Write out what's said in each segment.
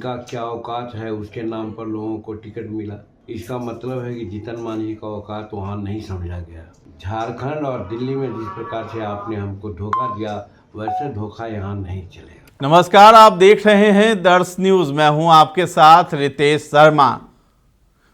जिनका क्या औकात है उसके नाम पर लोगों को टिकट मिला। इसका मतलब है कि जीतन मांझी का औकात वहाँ नहीं समझा गया। झारखंड और दिल्ली में जिस प्रकार से आपने हमको धोखा दिया, वैसे धोखा यहाँ नहीं चलेगा। नमस्कार, आप देख रहे हैं दर्श न्यूज। मैं हूं आपके साथ रितेश शर्मा।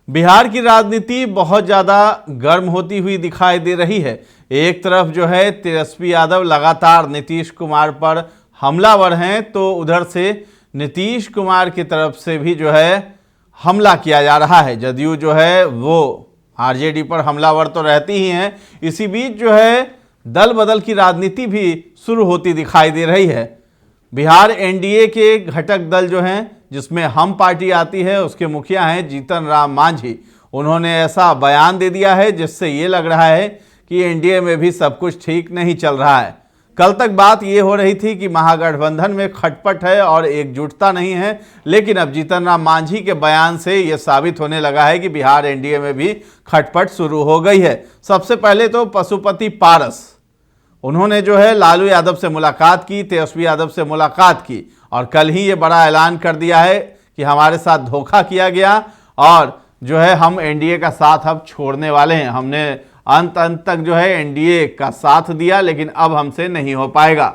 बिहार की राजनीति बहुत ज़्यादा गर्म होती हुई दिखाई दे रही है। एक तरफ जो है तेजस्वी यादव लगातार नीतीश कुमार पर हमलावर हैं, तो उधर से नीतीश कुमार की तरफ से भी जो है हमला किया जा रहा है। जदयू जो है वो आरजेडी पर हमलावर तो रहती ही हैं, इसी बीच जो है दल बदल की राजनीति भी शुरू होती दिखाई दे रही है। बिहार एनडीए के घटक दल जो हैं, जिसमें हम पार्टी आती है, उसके मुखिया हैं जीतन राम मांझी। उन्होंने ऐसा बयान दे दिया है जिससे ये लग रहा है कि एनडीए में भी सब कुछ ठीक नहीं चल रहा है। कल तक बात ये हो रही थी कि महागठबंधन में खटपट है और एकजुटता नहीं है, लेकिन अब जीतन राम मांझी के बयान से ये साबित होने लगा है कि बिहार एनडीए में भी खटपट शुरू हो गई है। सबसे पहले तो पशुपति पारस, उन्होंने जो है लालू यादव से मुलाकात की, तेजस्वी यादव से मुलाकात की और कल ही ये बड़ा ऐलान कर दिया है कि हमारे साथ धोखा किया गया और जो है हम एनडीए का साथ अब छोड़ने वाले हैं। हमने अंत तक जो है एनडीए का साथ दिया, लेकिन अब हमसे नहीं हो पाएगा।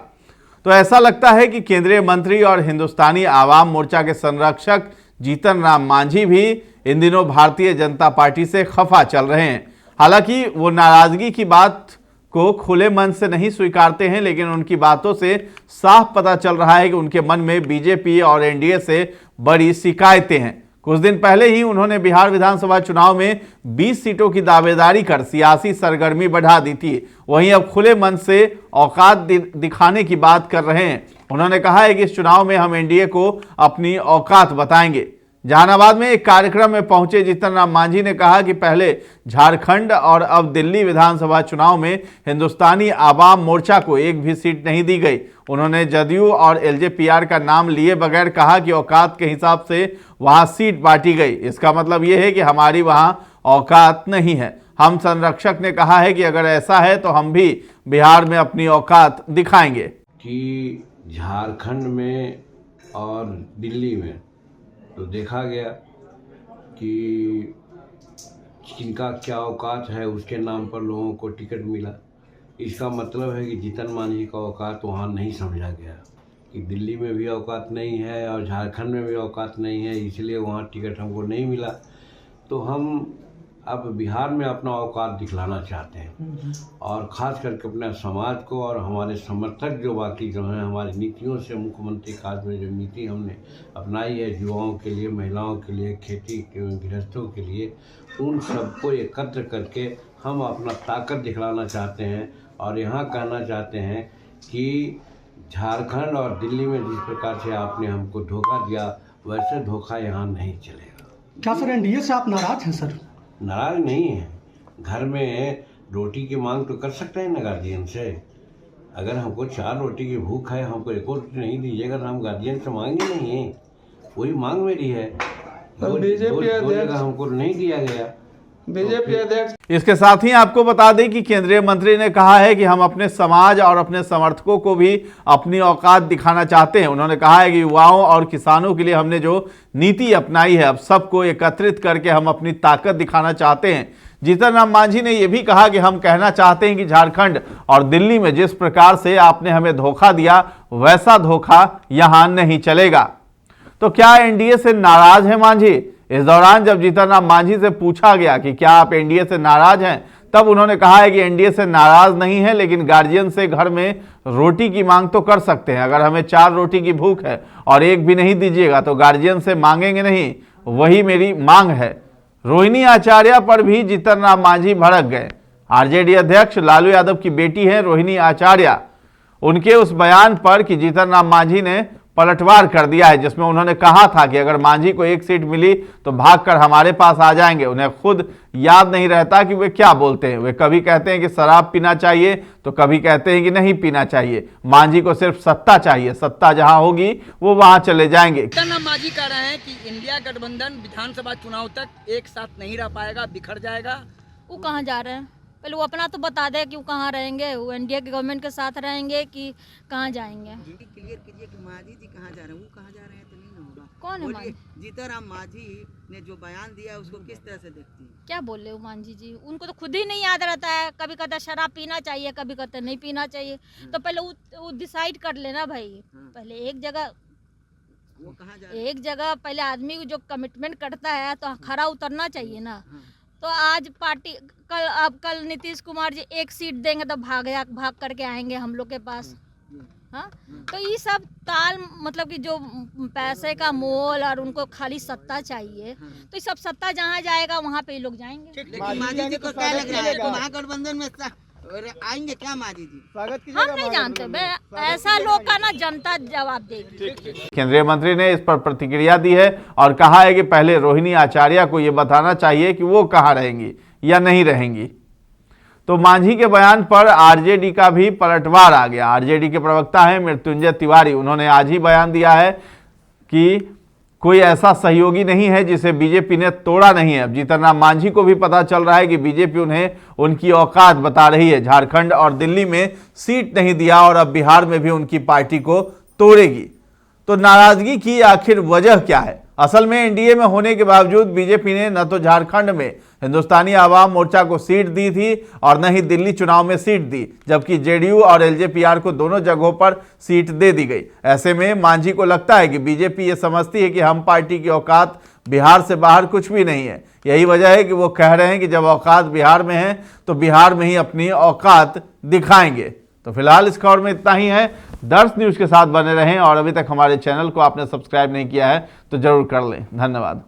तो ऐसा लगता है कि केंद्रीय मंत्री और हिंदुस्तानी आवाम मोर्चा के संरक्षक जीतन राम मांझी भी इन दिनों भारतीय जनता पार्टी से खफा चल रहे हैं। हालांकि वो नाराजगी की बात को खुले मन से नहीं स्वीकारते हैं, लेकिन उनकी बातों से साफ पता चल रहा है कि उनके मन में बीजेपी और एनडीए से बड़ी शिकायतें हैं। कुछ दिन पहले ही उन्होंने बिहार विधानसभा चुनाव में 20 सीटों की दावेदारी कर सियासी सरगर्मी बढ़ा दी थी। वहीं अब खुले मन से औकात दिखाने की बात कर रहे हैं। उन्होंने कहा है कि इस चुनाव में हम एनडीए को अपनी औकात बताएंगे। जहानाबाद में एक कार्यक्रम में पहुंचे जीतन राम मांझी ने कहा कि पहले झारखंड और अब दिल्ली विधानसभा चुनाव में हिंदुस्तानी आवाम मोर्चा को एक भी सीट नहीं दी गई। उन्होंने जदयू और एलजेपीआर का नाम लिए बगैर कहा कि औकात के हिसाब से वहां सीट बांटी गई। इसका मतलब यह है कि हमारी वहां औकात नहीं है। हम संरक्षक ने कहा है कि अगर ऐसा है तो हम भी बिहार में अपनी औकात दिखाएंगे। कि झारखंड में और दिल्ली में तो देखा गया कि जिनका क्या औकात है उसके नाम पर लोगों को टिकट मिला। इसका मतलब है कि जीतन मांझी का औकात वहाँ नहीं समझा गया कि दिल्ली में भी औकात नहीं है और झारखंड में भी औकात नहीं है, इसलिए वहाँ टिकट हमको नहीं मिला। तो हम अब बिहार में अपना औकात दिखलाना चाहते हैं और ख़ास करके अपने समाज को और हमारे समर्थक जो बाकी जो हैं, हमारी नीतियों से मुख्यमंत्री काज में जो नीति हमने अपनाई है युवाओं के लिए, महिलाओं के लिए, खेती के गृहस्थों के लिए, उन सबको एकत्र करके हम अपना ताकत दिखलाना चाहते हैं। और यहाँ कहना चाहते हैं कि झारखंड और दिल्ली में जिस प्रकार से आपने हमको धोखा दिया, वैसे धोखा यहाँ नहीं चलेगा। क्या सर एनडीए से आप नाराज हैं? सर नाराज नहीं है। घर में रोटी की मांग तो कर सकते हैं ना गार्जियन से। अगर हमको 4 रोटी की भूख है, हमको 1 और रोटी नहीं दीजिएगा तो हम गार्जियन से मांगे नहीं है। वही मांग मेरी है। दो जगह हमको नहीं दिया गया। बीजेपी अध्यक्ष। इसके साथ ही आपको बता दें कि केंद्रीय मंत्री ने कहा है कि हम अपने समाज और अपने समर्थकों को भी अपनी औकात दिखाना चाहते हैं। उन्होंने कहा है कि युवाओं और किसानों के लिए हमने जो नीति अपनाई है, अब सबको एकत्रित करके हम अपनी ताकत दिखाना चाहते हैं। जीतन राम मांझी ने यह भी कहा कि हम कहना चाहते हैं कि झारखंड और दिल्ली में जिस प्रकार से आपने हमें धोखा दिया, वैसा धोखा यहां नहीं चलेगा। तो क्या एनडीए से नाराज है मांझी? इस दौरान जब जीतन राम मांझी से पूछा गया कि क्या आप एनडीए से नाराज हैं, तब उन्होंने कहा है कि एनडीए से नाराज नहीं है, लेकिन गार्जियन से घर में रोटी की मांग तो कर सकते हैं। अगर हमें 4 रोटी की भूख है और एक भी नहीं दीजिएगा तो गार्जियन से मांगेंगे नहीं, वही मेरी मांग है। रोहिणी आचार्य पर भी जीतन राम मांझी भड़क गए। आरजेडी अध्यक्ष लालू यादव की बेटी हैं रोहिणी आचार्य। उनके उस बयान पर कि जीतन राम मांझी ने पलटवार कर दिया है, जिसमें उन्होंने कहा था कि अगर मांझी को 1 सीट मिली तो भागकर हमारे पास आ जाएंगे। उन्हें खुद याद नहीं रहता कि वे क्या बोलते हैं। वे कभी कहते हैं कि शराब पीना चाहिए तो कभी कहते हैं कि नहीं पीना चाहिए। मांझी को सिर्फ सत्ता चाहिए, सत्ता जहां होगी वो वहां चले जाएंगे। मांझी कह रहे हैं कि इंडिया गठबंधन विधानसभा चुनाव तक एक साथ नहीं रह पाएगा, बिखर जाएगा। वो कहाँ जा रहे हैं? पहले वो अपना तो बता दे कि वो कहाँ रहेंगे, वो एनडीए के गवर्नमेंट के साथ रहेंगे कि कहाँ जाएंगे। क्लियर कीजिए कि मांझी जी कहाँ जा रहे हैं, वो कहाँ जा रहे हैं तो नहीं ना होगा। कौन है बोलिए, जीतनराम मांझी ने जो बयान दिया उसको किस तरह से देखती हैं? क्या बोले वो मांझी जी, उनको तो खुद ही नहीं याद रहता है। कभी कहते शराब पीना चाहिए, कभी कहते नहीं पीना चाहिए। तो पहले वो डिसाइड कर लेना भाई, पहले एक जगह वो कहाँ जा रहे हैं? एक जगह पहले आदमी जो कमिटमेंट करता है तो खरा उतरना चाहिए ना। तो आज पार्टी कल नीतीश कुमार जी एक सीट देंगे तो भाग करके आएंगे हम लोग के पास। हाँ, तो ये सब ताल मतलब कि जो पैसे का मोल और उनको खाली सत्ता चाहिए, तो ये सब सत्ता जहाँ जाएगा वहाँ पे ये लोग जाएंगे। लेकिन मांझी जी को क्या लग रहा है तो महागठबंधन में आएंगे क्या मांझी जी? हम नहीं जानते बे, ऐसा लोग का ना जनता जवाब देगी। केंद्रीय मंत्री ने इस पर प्रतिक्रिया दी है और कहा है कि पहले रोहिणी आचार्य को ये बताना चाहिए कि वो कहाँ रहेंगी या नहीं रहेंगी। तो मांझी के बयान पर आरजेडी का भी पलटवार आ गया। आरजेडी के प्रवक्ता हैं मृत्युंजय तिवारी, उन्होंने आज ही बयान दिया है कि कोई ऐसा सहयोगी नहीं है जिसे बीजेपी ने तोड़ा नहीं है। अब जीतनराम मांझी को भी पता चल रहा है कि बीजेपी उन्हें उनकी औकात बता रही है। झारखंड और दिल्ली में सीट नहीं दिया और अब बिहार में भी उनकी पार्टी को तोड़ेगी। तो नाराजगी की आखिर वजह क्या है? असल में एनडीए में होने के बावजूद बीजेपी ने न तो झारखंड में हिंदुस्तानी आवाम मोर्चा को सीट दी थी और न ही दिल्ली चुनाव में सीट दी, जबकि जेडीयू और एलजेपीआर को दोनों जगहों पर सीट दे दी गई। ऐसे में मांझी को लगता है कि बीजेपी ये समझती है कि हम पार्टी की औकात बिहार से बाहर कुछ भी नहीं है। यही वजह है कि वो कह रहे हैं कि जब औकात बिहार में है तो बिहार में ही अपनी औकात दिखाएंगे। तो फिलहाल इस खबर में इतना ही है। दर्श न्यूज़ के साथ बने रहें और अभी तक हमारे चैनल को आपने सब्सक्राइब नहीं किया है तो जरूर कर लें। धन्यवाद।